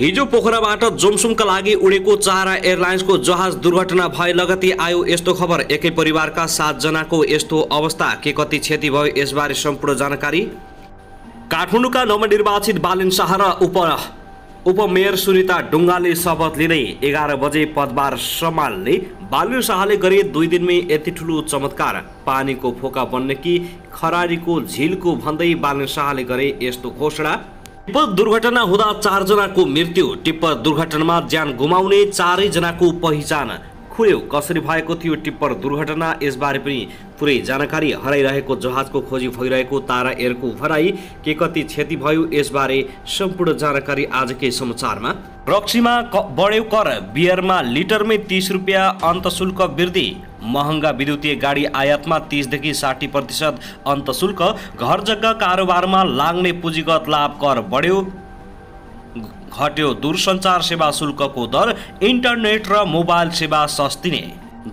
हिजो पोखराबाट जोमसुमका लागि उडेको चारा एयरलाइन्सको जहाज दुर्घटना भए लगती आयो यस्तो खबर। एकै परिवारका 7 जनाको यस्तो अवस्था। के कति क्षति भयो यसबारे सम्पूर्ण जानकारी। काठमाडौँका नवनिर्वाचित बालेन शाह र उपमेयर सुनिता ढुङ्गाले शपथ लिँदै 11 बजे पदभार सम्हाल्ने बालेन शाहले गरे 2 दिनमै यति ठुलो चमत्कार। पानीको फोका बन्ने कि खरारीको झिलको भन्दै बालेन शाहले गरे यस्तो घोषणा। टिप्पर दुर्घटना हुँदा 4 जनाको मृत्यु। टिप्पर दुर्घटनामा ज्यान गुमाउने 4 जनाको पहिचान खुल्यो। कसरी भएको थियो टिप्पर दुर्घटना यसबारे पनि पुरै जानकारी। हराइरहेको जहाजको खोजी भइरहेको तारा एयरको भराई। के कति क्षति भयो यसबारे सम्पूर्ण जानकारी आजकै समाचारमा। रक्सीमा बढ्यो कर। बियरमा लिटरमै 30 रुपियाँ अन्तशुल्क वृद्धि। महँगा विद्युतीय गाडी आयातमा 30 देखि 60% अन्तशुल्क। घर जग्गा कारोबारमा लाग्ने पुँजीगत लाभ कर बढ्यो। घट्यो दूरसञ्चार सेवा शुल्कको दर। इन्टरनेट र मोबाइल सेवा सस्तिने।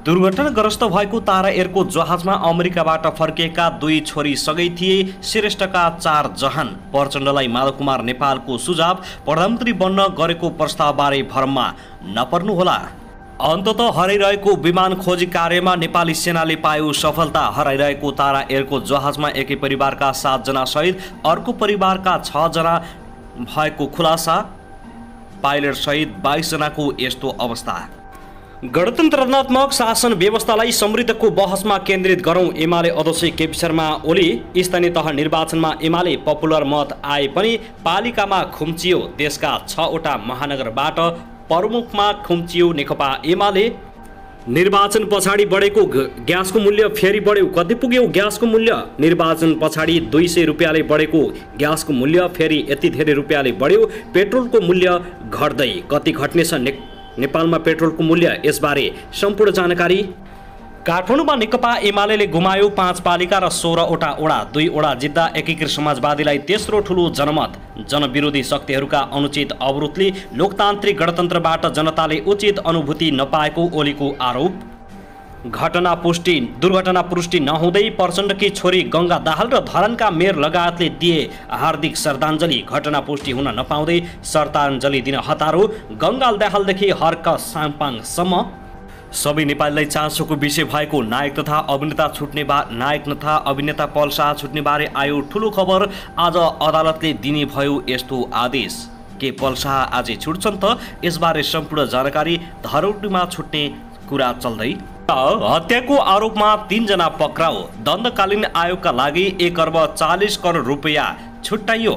दुर्घटनाग्रस्त भएको तारा एयरको जहाजमा अमेरिकाबाट फर्किएका 2 छोरी सँगै थिए। श्रेष्ठका 4 जहान। प्रचण्डलाई माधव कुमार नेपालको सुझाव। प्रधानमन्त्री बन्न गरेको प्रस्तावबारे भ्रममा नपर्नुहोला। अन्ततः हराइरहेको विमान खोजी कार्यमा नेपाली सेनाले पायो सफलता। हराइरहेको तारा एयरको जहाजमा एकै परिवारका 7 जना सहित अर्को परिवारका 6 जना भएको खुलासा। पाइलट सहित 22 जनाको यस्तो अवस्था। गणतन्त्रात्मक शासन व्यवस्थालाई समृद्धको बहसमा केन्द्रित गरौं। एमाले अध्यक्ष केपी शर्मा ओली। स्थानीय तह निर्वाचनमा एमाले पपुलर मत आए पनि पालिकामा खुम्चियो। देशका 6 वटा महानगरबाट प्रमुखमा खुम्चियो नेकपा एमाले। निर्वाचन पछाडि बढेको ग्यासको मूल्य फेरि बढ्यो। कति पुग्यो ग्यासको मूल्य? निर्वाचन पछाडि 200 रुपियाँले बढेको ग्यासको मूल्य फेरि यति धेरै रुपियाँले बढ्यो। पेट्रोलको मूल्य घट्दै। कति घट्नेछ नेपालमा पेट्रोलको मूल्य यसबारे सम्पूर्ण जानकारी। काठमाडौँमा नेकपा एमाले गुमायो 5 पालिका र 16 वटा ओडा। 2 ओडा जित्दा एकीकृत समाजवादीलाई तेस्रो ठुलो जनमत। जनविरोधी शक्तिहरूका अनुचित अवरोधले लोकतान्त्रिक गणतन्त्रबाट जनताले उचित अनुभूति नपाएको ओलीको आरोप। दुर्घटना पुष्टि नहुँदै प्रचण्डकी छोरी गङ्गा दाहाल र धरानका मेयर लगायतले दिए हार्दिक श्रद्धाञ्जली। घटना पुष्टि हुन नपाउँदै श्रद्धाञ्जली दिन हतारो। गङ्गाल दाहालदेखि हर्क साङपाङसम्म सबै नेपालीलाई चासोको विषय भएको नायक तथा अभिनेता पल शाह छुट्ने बारे आयो ठुलो खबर। आज अदालतले दिने भयो यस्तो आदेश। के पल शाह आजै छुट्छन् त? यसबारे सम्पूर्ण जानकारी। धरौटीमा छुट्ने कुरा चल्दै। हत्याको आरोपमा 3 जना पक्राउ। दण्डकालीन आयोगका लागि 1 अर्ब 40 करोड रुपियाँ छुट्याइयो।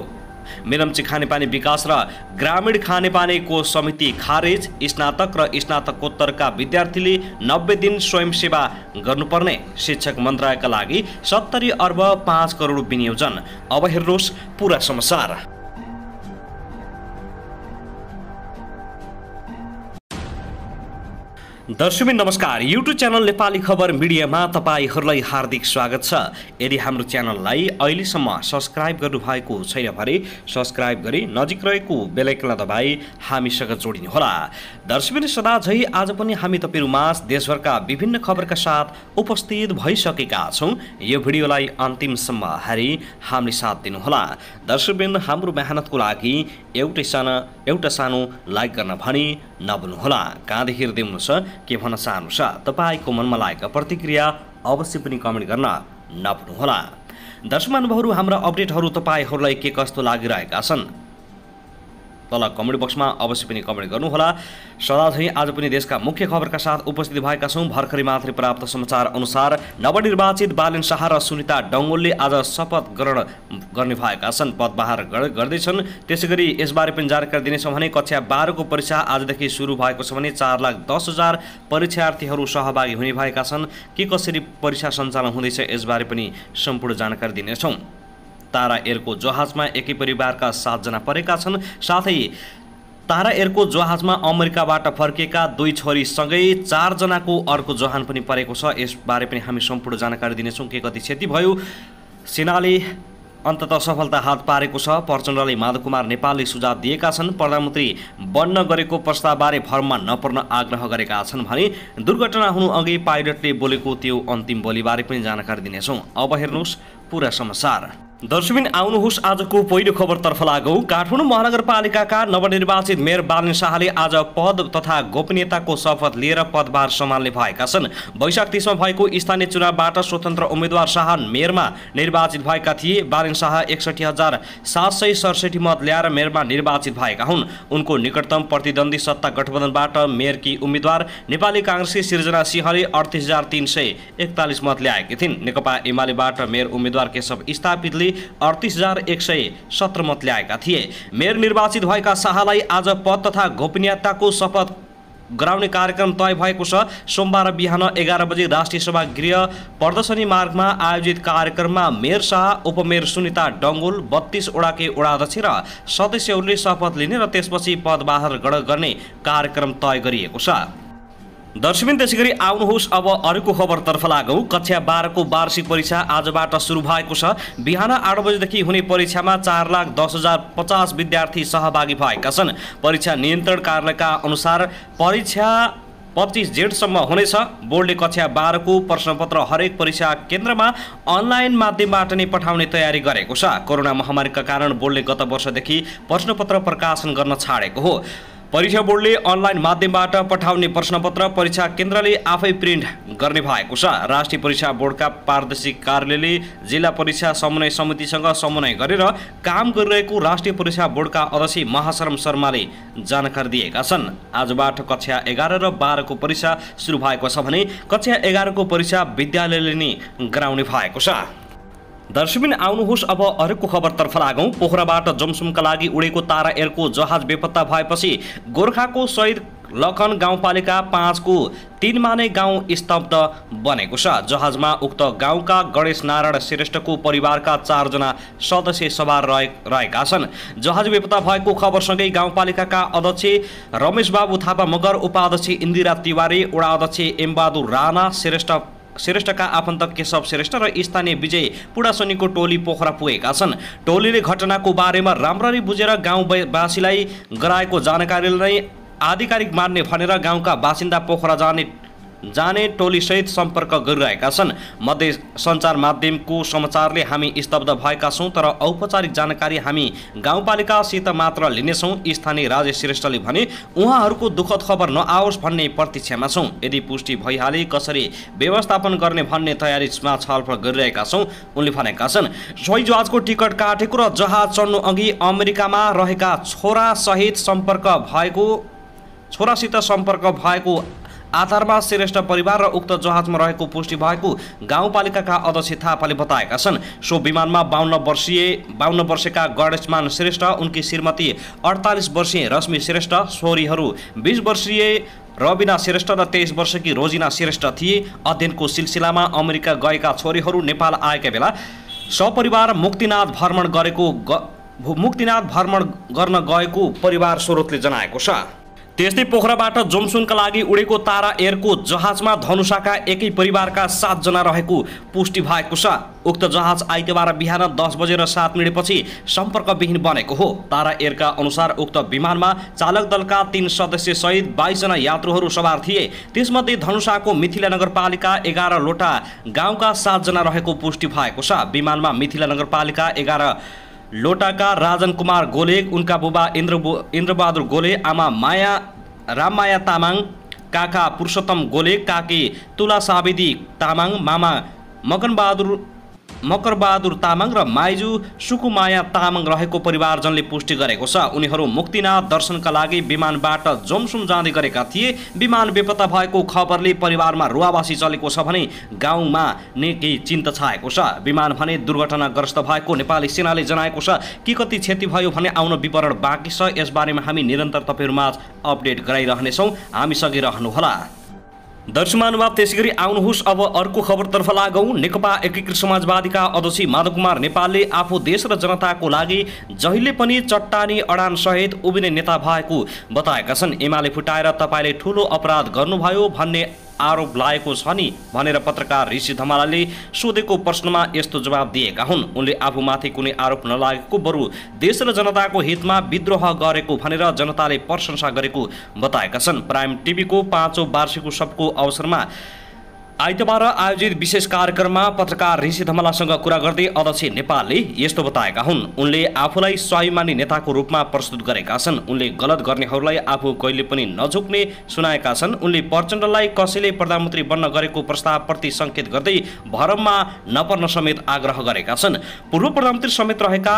मेलम्ची खानेपानी विकास र ग्रामीण खानेपानीको समिति खारेज। स्नातक र स्नातकोत्तरका विद्यार्थीले 90 दिन स्वयंसेवा गर्नुपर्ने। शिक्षक मन्त्रालयका लागि 70 अर्ब 5 करोड विनियोजन। अब हेर्नुहोस् पुरा समाचार। दर्शकबिन नमस्कार। युट्युब च्यानल नेपाली खबर मिडियामा तपाईहरूलाई हार्दिक स्वागत छ। यदि हाम्रो च्यानललाई अहिलेसम्म सब्स्क्राइब गर्नुभएको छैन भने सब्स्क्राइब गरी नजिक रहेको बेल आइकनलाई दबाई हामीसँग जोडिनुहोला। दर्शकबिन सदा झै आज पनि हामी तपाईहरुमाझ देशभरका विभिन्न खबरका साथ उपस्थित भइसकेका छौं। यो भिडियोलाई अन्तिमसम्म हेरी हामीले साथ दिनुहोला। दर्शकबिन हाम्रो मेहनतको लागि एउटा सानो लाइक गर्न भनी नभुल्नुहोला। कहाँदेखि हेर्दै हुनुहुन्छ के भन्न चाहनुहुन्छ तपाईको मनमा लागेका प्रतिक्रिया अवश्य पनि कमेन्ट गर्न नभुल्नुहोला। दर्शक महानुभावहरु हाम्रा अपडेटहरु तपाईहरुलाई के कस्तो लागिरहेका छन् तल कमेन्ट बक्समा अवश्य पनि कमेन्ट गर्नुहोला। सदाझै आज पनि देशका मुख्य खबरका साथ उपस्थित भएका छौं। भर्खरै मात्रै प्राप्त समाचार अनुसार नवनिर्वाचित बालेन शाह र सुनिता ढुङ्गालले आज शपथ ग्रहण गर्ने भएका छन्। पदभार गर्दैछन्। त्यसैगरी यसबारे पनि जानकारी दिनेछौं भने कक्षा 12 को परीक्षा आजदेखि सुरु भएको छ भने 4,10,000 परीक्षार्थीहरू सहभागी हुने भएका छन्। के कसरी परीक्षा सञ्चालन हुँदैछ यसबारे पनि सम्पूर्ण जानकारी दिनेछौं। तारा एयरको जहाजमा एकै परिवारका 7 जना परेका छन्। साथै तारा एयरको जहाजमा अमेरिकाबाट फर्किएका 2 छोरी सँगै 4 जनाको अर्को जहान पनि परेको छ। यसबारे पनि हामी सम्पूर्ण जानकारी दिनेछौं। के कति क्षति भयो? सेनाले अन्ततः सफलता हात पारेको छ। प्रचण्डले माधव कुमार नेपालले सुझाव दिएका छन्। प्रधानमन्त्री बन्न गरेको प्रस्तावबारे भ्रममा नपर्न आग्रह गरेका छन् भने दुर्घटना हुनु अघि पाइलटले बोलेको त्यो अन्तिम बोलीबारे पनि जानकारी दिनेछौं। अब हेर्नुहोस् पुरा समाचार। दर्शकबिन आउनुहोस् आजको पहिलो खबरतर्फ लागौँ। काठमाडौँ महानगरपालिकाका नवनिर्वाचित मेयर बालन शाहले आज पद तथा गोपनीयताको शपथ लिएर पदभार सम्हाल्ने भएका छन्। वैशाख 30मा भएको स्थानीय चुनावबाट स्वतन्त्र उम्मेद्वार शाह मेयरमा निर्वाचित भएका थिए। बालन शाह 61,767 मत ल्याएर मेयरमा निर्वाचित भएका हुन्। उनको निकटतम प्रतिद्वन्दी सत्ता गठबन्धनबाट मेयरकी उम्मेद्वार नेपाली काङ्ग्रेसकी सृजना सिंहले 38,341 मत ल्याएकी थिइन्। नेकपा एमालेबाट मेयर उम्मेद्वार केशव स्थापितले 38,117 मत ल्याएका थिए। मेयर निर्वाचित भएका शाहलाई आज पद तथा गोपनीयताको शपथ गराउने कार्यक्रम तय भएको छ। सोमबार बिहान 11 बजे राष्ट्रिय सभागृह प्रदर्शनी मार्गमा आयोजित कार्यक्रममा मेयर शाह, उपमेयर सुनिता डङ्गोल, 32 वडाकै वडाध्यक्ष र सदस्यहरूले शपथ लिने र त्यसपछि पदभार ग्रहण गर्ने कार्यक्रम तय गरिएको छ। दर्शकबिन त्यसैगरी आउनुहोस् अब अर्को खबरतर्फ लागौँ। कक्षा 12को वार्षिक परीक्षा आजबाट सुरु भएको छ। बिहान 8 बजेदेखि हुने परीक्षामा 4,10,050 विद्यार्थी सहभागी भएका छन्। परीक्षा नियन्त्रण कार्यालयका अनुसार परीक्षा 25 जेठसम्म हुनेछ। बोर्डले कक्षा 12को प्रश्नपत्र हरेक परीक्षा केन्द्रमा अनलाइन माध्यमबाट नै पठाउने तयारी गरेको छ। कोरोना महामारीका कारण बोर्डले गत वर्षदेखि प्रश्नपत्र प्रकाशन गर्न छाडेको हो। परीक्षा बोर्डले अनलाइन माध्यमबाट पठाउने प्रश्नपत्र परीक्षा केन्द्रले आफै प्रिन्ट गर्ने भएको छ। राष्ट्रिय परीक्षा बोर्डका प्रादेशिक कार्यालयले जिल्ला परीक्षा समन्वय समितिसँग समन्वय गरेर काम गरिरहेको राष्ट्रिय परीक्षा बोर्डका अध्यक्ष महाशरम शर्माले जानकारी दिएका छन्। आजबाट कक्षा 11 र 12 को परीक्षा सुरु भएको छ भने कक्षा 11 को परीक्षा विद्यालयले नै गराउने भएको छ। दर्शकबिन आउनुहोस् अब अर्को खबरतर्फ लागौँ। पोखराबाट जोमसुमका लागि उडेको तारा एयरको जहाज बेपत्ता भएपछि गोर्खाको शहीद लखन गाउँपालिका 5 को 3 माने गाउँ स्तब्ध बनेको छ। जहाजमा उक्त गाउँका गणेश नारायण श्रेष्ठको परिवारका 4 जना सदस्य सवार रहेका छन्। जहाज बेपत्ता भएको खबरसँगै गाउँपालिकाका अध्यक्ष रमेश बाबु थापा मगर, उपाध्यक्ष इन्दिरा तिवारी, वडा अध्यक्ष एमबहादुर राणा श्रेष्ठका आफन्त केशव श्रेष्ठ र स्थानीय विजय पुडासनीको टोली पोखरा पुगेका छन्। टोलीले घटनाको बारेमा राम्ररी बुझेर गाउँवासीलाई गराएको जानकारीलाई नै आधिकारिक मान्ने भनेर गाउँका बासिन्दा पोखरा जाने टोलीसहित सम्पर्क गरिरहेका छन्। मध्य सञ्चार माध्यमको समाचारले हामी स्तब्ध भएका छौँ, तर औपचारिक जानकारी हामी गाउँपालिकासित मात्र लिनेछौँ। स्थानीय राजेश श्रेष्ठले भने उहाँहरूको दुःखद खबर नआओस् भन्ने प्रतीक्षामा छौँ। यदि पुष्टि भइहाले कसरी व्यवस्थापन गर्ने भन्ने तयारीमा छलफल गरिरहेका छौँ उनले भनेका छन्। सोही जहाजको टिकट काटेको र जहाज चढ्नु अघि अमेरिकामा रहेका छोरासित सम्पर्क भएको आधारमा श्रेष्ठ परिवार र उक्त जहाजमा रहेको पुष्टि भएको गाउँपालिकाका अध्यक्ष थापाले बताएका छन्। सो विमानमा 52 वर्षका गणेशमान श्रेष्ठ, उनकी श्रीमती 48 वर्षीय रश्मि श्रेष्ठ, छोरीहरू 20 वर्षीय रबिना श्रेष्ठ र 23 वर्षकी रोजिना श्रेष्ठ थिए। अध्ययनको सिलसिलामा अमेरिका गएका छोरीहरू नेपाल आएका बेला सपरिवार मुक्तिनाथ भ्रमण गर्न गएको परिवार स्रोतले जनाएको छ। त्यस्तै पोखराबाट जोमसुमका लागि उडेको तारा एयरको जहाजमा धनुषाका एकै परिवारका 7 जना रहेको पुष्टि भएको छ। उक्त जहाज आइतबार बिहान 10 बजेर 7 मिनेटपछि सम्पर्कविहीन बनेको हो। तारा एयरका अनुसार उक्त विमानमा चालक दलका 3 सदस्य सहित 22 जना यात्रुहरू सवार थिए। त्यसमध्ये धनुषाको मिथिला नगरपालिका 11 लोटा गाउँका 7 जना रहेको पुष्टि भएको छ। विमानमा मिथिला नगरपालिका 11 लोटाका राजन कुमार गोले, उनका बुबा इन्द्रबहादुर गोले, आमा राममाया तामाङ, काका पुरुषोत्तम गोले, काकी तुला साविदी तामाङ, मामा मकरबहादुर तामाङ र माइजू सुकुमाया तामाङ रहेको परिवारजनले पुष्टि गरेको छ। उनीहरू मुक्तिनाथ दर्शनका लागि विमानबाट जोमसुम जाँदै गरेका थिए। विमान बेपत्ता भएको खबरले परिवारमा रुवावासी चलेको छ भने गाउँमा नै केही चिन्ता छाएको छ। विमान भने दुर्घटनाग्रस्त भएको नेपाली सेनाले जनाएको छ। के कति क्षति भयो भने आउन विवरण बाँकी छ। यसबारेमा हामी निरन्तर तपाईहरुमाझ अपडेट गराइरहनेछौँ, हामीसँगै रहनुहोला। दर्शकमानुभाव त्यसैगरी आउनुहोस् अब अर्को खबरतर्फ लागौँ। नेकपा एकीकृत समाजवादीका अध्यक्ष माधव कुमार नेपालले आफू देश र जनताको लागि जहिले पनि चट्टानी अडान सहित उभिने नेता भएको बताएका छन्। एमाले फुटाएर तपाईले ठूलो अपराध गर्नुभयो भन्ने आरोप लागेको छ नि भनेर पत्रकार ऋषि धमालाले सोधेको प्रश्नमा यस्तो जवाब दिएका हुन्। उनले आफूमाथि कुनै आरोप नलागेको, बरु देश र जनताको हितमा विद्रोह गरेको भनेर जनताले प्रशंसा गरेको बताएका छन्। प्राइम टिभीको 5औं वार्षिक उत्सवको अवसरमा आइतबार आयोजित विशेष कार्यक्रममा पत्रकार ऋषि धमलासँग कुरा गर्दै अध्यक्ष नेपालले यस्तो बताएका हुन्। उनले आफूलाई स्वाभिमानी नेताको रूपमा प्रस्तुत गरेका छन्। उनले गलत गर्नेहरूलाई आफू कहिले पनि नझुक्ने सुनाएका छन्। उनले प्रचण्डलाई कसैले प्रधानमन्त्री बन्न गरेको प्रस्तावप्रति सङ्केत गर्दै भरममा नपर्न समेत आग्रह गरेका छन्। पूर्व प्रधानमन्त्री समेत रहेका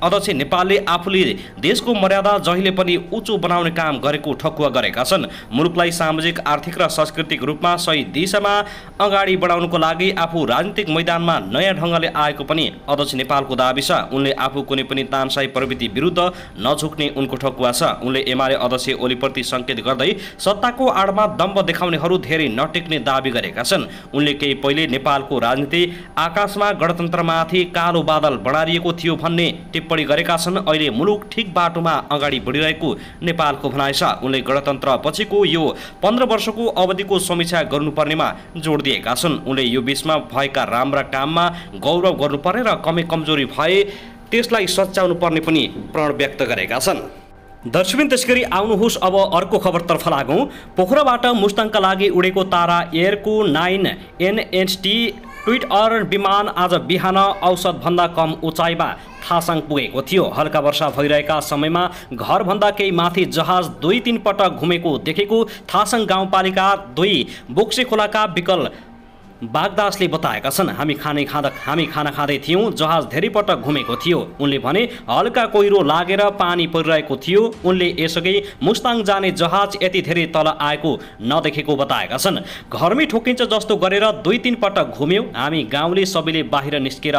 अध्यक्ष नेपालले आफूले देशको मर्यादा जहिले पनि उच्च बनाउने काम गरेको ठकुवा गरेका छन्। मुलुकलाई सामाजिक, आर्थिक र सांस्कृतिक रूपमा सही दिशामा अगाडि बढाउनको लागि आफू राजनीतिक मैदानमा नयाँ ढङ्गले आएको पनि अध्यक्ष नेपालको दाबी छ। उनले आफू कुनै पनि तानशाही प्रवृत्ति विरुद्ध नझुक्ने उनको ठकुवा छ। उनले एमाले अध्यक्ष ओलीप्रति सङ्केत गर्दै सत्ताको आडमा दम्ब देखाउनेहरू धेरै नटेक्ने दाबी गरेका छन्। उनले केही पहिले नेपालको राजनीति आकाशमा गणतन्त्रमाथि कालो बादल बढारिएको थियो भन्ने टिप्पणी गरेका छन्। अहिले मुलुक ठिक बाटोमा अगाडि बढिरहेको नेपालको भनाइ छ। उनले गणतन्त्र पछिको यो 15 वर्षको अवधिको समीक्षा गर्नुपर्नेमा जोड दिएका छन्। उनले यो बीचमा भएका राम्रा काममा गौरव गर्नुपर्ने र कमजोरी भए त्यसलाई सच्याउनु पर्ने पनि प्रण व्यक्त गरेका छन्। दर्शकबिन त्यसगरी आउनुहोस् अब अर्को खबरतर्फ लागौँ। पोखराबाट मुस्ताङका लागि उडेको तारा एयरको 9 NHT ट्विटर विमान आज बिहान औसतभन्दा कम उचाइमा थासाङ पुगेको थियो। हल्का वर्षा भइरहेका समयमा घरभन्दा केही माथि जहाज 2-3 पटक घुमेको देखेको थासाङ गाउँपालिका 2 बोक्से खोलाका विकल बागदासले बताएका छन्। हामी खाना खाँदै थियौँ, जहाज धेरै पटक घुमेको थियो। उनले भने हल्का कोइरो लागेर पानी परिरहेको थियो। उनले यसअघि मुस्ताङ जाने जहाज यति धेरै तल आएको नदेखेको बताएका छन्। घरमै ठोकिन्छ जस्तो गरेर 2-3 पटक घुम्यौँ। हामी गाउँले सबैले बाहिर निस्केर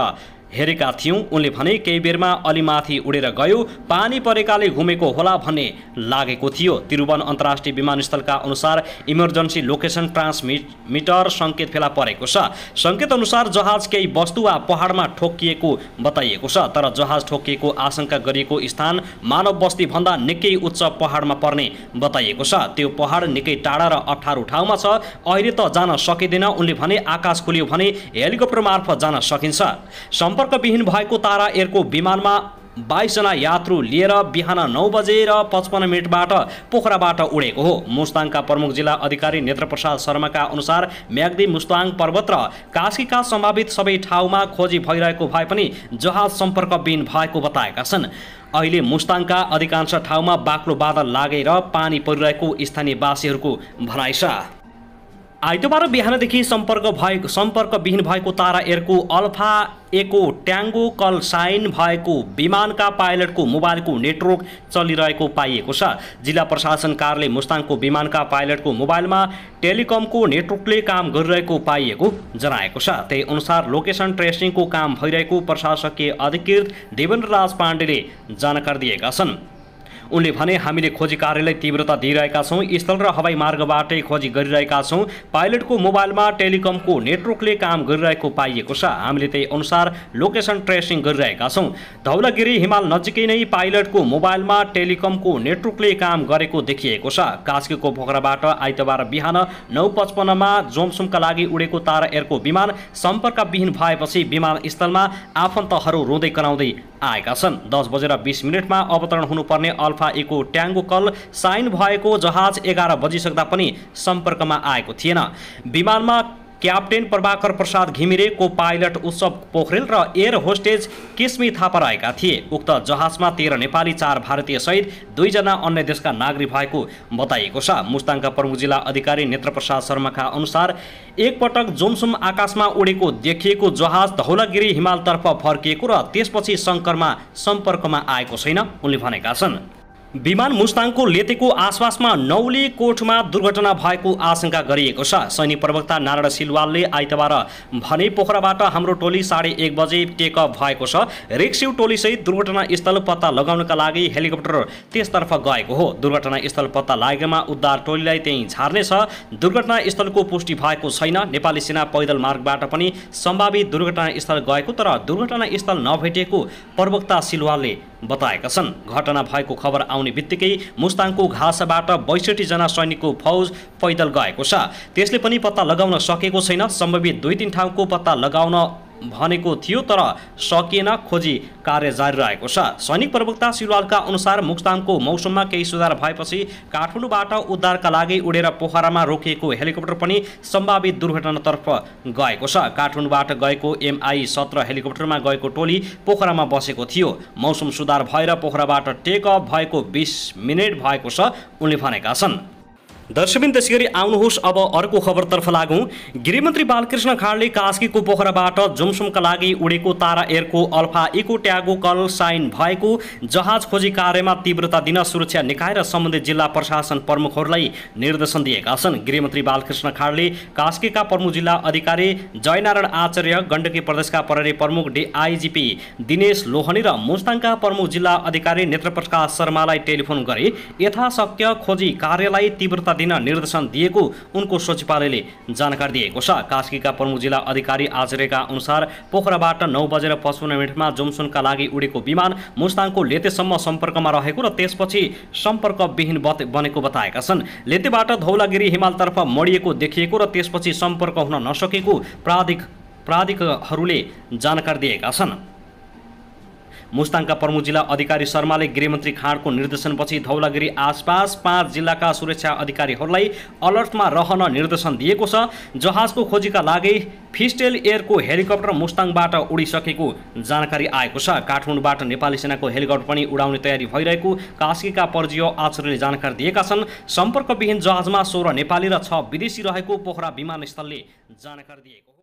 हेरेका थियौँ। उनले भने केही बेरमा अलि माथि उडेर गयो, पानी परेकाले घुमेको होला भन्ने लागेको थियो। त्रिभुवन अन्तर्राष्ट्रिय विमानस्थलका अनुसार इमर्जेन्सी लोकेसन ट्रान्समिटर सङ्केत फेला परेको छ। सङ्केत अनुसार जहाज केही वस्तु वा पहाडमा ठोकिएको बताइएको छ। तर जहाज ठोकिएको आशंका गरिएको स्थान मानव बस्ती भन्दा निकै उच्च पहाडमा पर्ने बताइएको छ। त्यो पहाड निकै टाढा र अप्ठ्यारो ठाउँमा छ। अहिले त जान सकिँदैन। उनले भने आकाश खुल्यो भने हेलिकप्टर मार्फत जान सकिन्छ। सम्पर्कविहीन भएको तारा एयरको विमानमा 22 जना यात्रु लिएर बिहान 9:55 पोखराबाट उडेको हो। मुस्ताङका प्रमुख जिल्ला अधिकारी नेत्रप्रसाद शर्माका अनुसार म्याग्दी, मुस्ताङ पर्वत र कास्कीका सम्भावित सबै ठाउँमा खोजी भइरहेको भए पनि जहाज सम्पर्कविहीन भएको बताएका छन्। अहिले मुस्ताङका अधिकांश ठाउँमा बाक्लो बादल लागेर पानी परिरहेको स्थानीयवासीहरूको भनाइ छ। आइतबार बिहानदेखि सम्पर्कविहीन भएको तारा एयरको अल्फा एको ट्याङ्गो कल साइन भएको विमानका पाइलटको मोबाइलको नेटवर्क चलिरहेको पाइएको छ। जिल्ला प्रशासन कार्यालय मुस्ताङको विमानका पाइलटको मोबाइलमा टेलिकमको नेटवर्कले काम गरिरहेको पाइएको जनाएको छ। त्यही अनुसार लोकेसन ट्रेसिङको काम भइरहेको प्रशासकीय अधिकृत देवेन्द्र राज पाण्डेले जानकारी दिएका छन्। उनले भने हामीले खोजी कार्यलाई तीव्रता दिइरहेका छौँ। स्थल र हवाई मार्गबाटै खोजी गरिरहेका छौँ। पाइलटको मोबाइलमा टेलिकमको नेटवर्कले काम गरिरहेको पाइएको छ। हामीले त्यही अनुसार लोकेसन ट्रेसिङ गरिरहेका छौँ। धौलागिरी हिमाल नजिकै नै पाइलटको मोबाइलमा टेलिकमको नेटवर्कले काम गरेको देखिएको छ। कास्कीको पोखराबाट आइतबार बिहान 9:55 जोमसुमका लागि उडेको तारा एयरको विमान सम्पर्कविहीन भएपछि विमानस्थलमा आफन्तहरू रोँदै कराउँदै आएका छन्। 10:20 अवतरण हुनुपर्ने अल्फा एको ट्याङ्गो कल साइन भएको जहाज 11 बजिसक्दा पनि सम्पर्कमा आएको थिएन। विमानमा क्याप्टेन प्रभाकर प्रसाद घिमिरे, को पाइलट उत्सव पोखरेल र एयर होस्टेज किस्मी थापा रहेका थिए। उक्त जहाजमा 13 नेपाली, 4 भारतीय सहित 2 जना अन्य देशका नागरिक भएको बताइएको छ। मुस्ताङका प्रमुख जिल्ला अधिकारी नेत्रप्रसाद शर्माका अनुसार एकपटक जोमसुम आकाशमा उडेको देखिएको जहाज धौलागिरी हिमालतर्फ फर्किएको र त्यसपछि सम्पर्कमा आएको छैन उनले भनेका छन्। विमान मुस्ताङको लेतेको आसपासमा नौली कोटमा दुर्घटना भएको आशंका गरिएको छ। सैनिक प्रवक्ता नारायण सिलवालले आइतबार भने पोखराबाट हाम्रो टोली 1:30 बजे टेकअप भएको छ। रेक्स्यु टोलीसहित दुर्घटनास्थल पत्ता लगाउनका लागि हेलिकप्टर त्यसतर्फ गएको हो। दुर्घटनास्थल पत्ता लागेमा उद्धार टोलीलाई त्यहीँ झार्नेछ। दुर्घटनास्थलको पुष्टि भएको छैन। नेपाली सेना पैदल मार्गबाट पनि सम्भावित दुर्घटनास्थल गएको तर दुर्घटनास्थल नभेटेको प्रवक्ता सिलवालले बताएका छन्। घटना भएको खबर आउने बित्तिकै मुस्ताङको घाँसबाट 62 जना सैनिकको फौज पैदल गएको छ। त्यसले पनि पत्ता लगाउन सकेको छैन। सम्भावित 2-3 ठाउँको पत्ता लगाउन भनेको थियो तर सकिएन, खोजी कार्य जारी रहेको छ। सैनिक प्रवक्ता सिलवालका अनुसार मुक्ताङको मौसममा केही सुधार भएपछि काठमाडौँबाट उद्धारका लागि उडेर पोखरामा रोकिएको हेलिकप्टर पनि सम्भावित दुर्घटनातर्फ गएको छ। काठमाडौँबाट गएको MI-17 हेलिकप्टरमा गएको टोली पोखरामा बसेको थियो। मौसम सुधार भएर पोखराबाट टेक अफ भएको 20 मिनेट भएको छ उनले भनेका छन्। दर्शकबिन त्यसैगरी आउनुहोस् अब अर्को खबरतर्फ लागौँ। गृहमन्त्री बालकृष्ण खाँडले कास्कीको पोखराबाट जुमसुमका लागि उडेको तारा एयरको अल्फा इको ट्यागो कल साइन भएको जहाज खोजी कार्यमा तीव्रता दिन सुरक्षा निकाय र सम्बन्धित जिल्ला प्रशासन प्रमुखहरूलाई निर्देशन दिएका छन्। गृहमन्त्री बालकृष्ण खाँडले कास्कीका प्रमुख जिल्ला अधिकारी जयनारायण आचार्य, गण्डकी प्रदेशका प्रहरी प्रमुख DIGP दिनेश लोहनी र मुस्ताङका प्रमुख जिल्ला अधिकारी नेत्रप्रकाश शर्मालाई टेलिफोन गरी यथाशक्य खोजी कार्यलाई तीव्रता दिन निर्देशन दिएको उनको सचिवालयले जानकारी दिएको छ। कास्कीका प्रमुख जिल्ला अधिकारी आचार्यका अनुसार पोखराबाट 9:55 जुमसुमका लागि उडेको विमान मुस्ताङको लेतेसम्म सम्पर्कमा रहेको र त्यसपछि सम्पर्कविहीन बनेको बताएका छन्। लेतेबाट धौलागिरी हिमालतर्फ मोडिएको देखिएको र त्यसपछि सम्पर्क हुन नसकेको प्राधिकहरूले जानकारी दिएका छन्। मुस्ताङका प्रमुख जिल्ला अधिकारी शर्माले गृहमन्त्री खाँडको निर्देशनपछि धौलागिरी आसपास 5 जिल्लाका सुरक्षा अधिकारीहरूलाई अलर्टमा रहन निर्देशन दिएको छ। जहाजको खोजीका लागि फिस्टेल एयरको हेलिकप्टर मुस्ताङबाट उडिसकेको जानकारी आएको छ। काठमाडौँबाट नेपाली सेनाको हेलिकप्टर पनि उडाउने तयारी भइरहेको कास्कीका पर्जियो आचार्यले जानकारी दिएका छन्। सम्पर्कविहीन जहाजमा 16 नेपाली र 6 विदेशी रहेको पोखरा विमानस्थलले जानकारी दिएको हो।